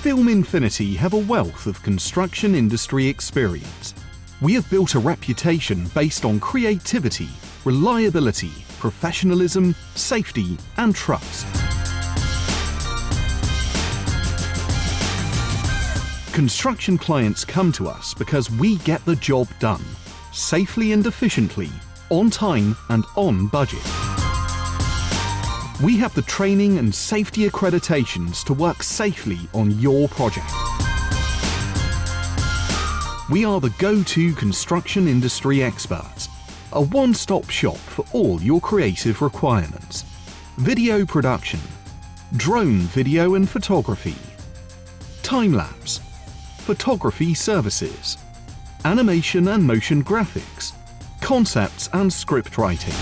Film Infinity have a wealth of construction industry experience. We have built a reputation based on creativity, reliability, professionalism, safety, and trust. Construction clients come to us because we get the job done, safely and efficiently, on time and on budget. We have the training and safety accreditations to work safely on your project. We are the go-to construction industry experts, a one-stop shop for all your creative requirements. Video production, drone video and photography, time-lapse, photography services, animation and motion graphics, concepts and script writing.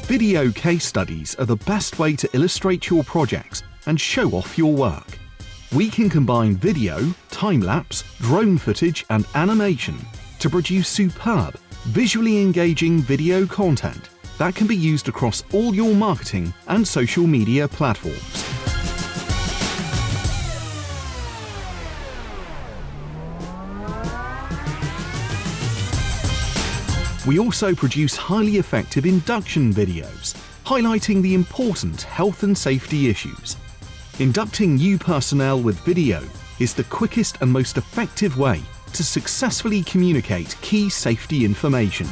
Video case studies are the best way to illustrate your projects and show off your work. We can combine video, time-lapse, drone footage and animation to produce superb, visually engaging video content that can be used across all your marketing and social media platforms. We also produce highly effective induction videos, highlighting the important health and safety issues. Inducting new personnel with video is the quickest and most effective way to successfully communicate key safety information.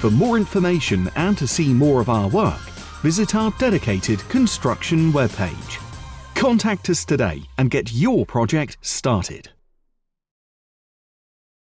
For more information and to see more of our work, visit our dedicated construction webpage. Contact us today and get your project started.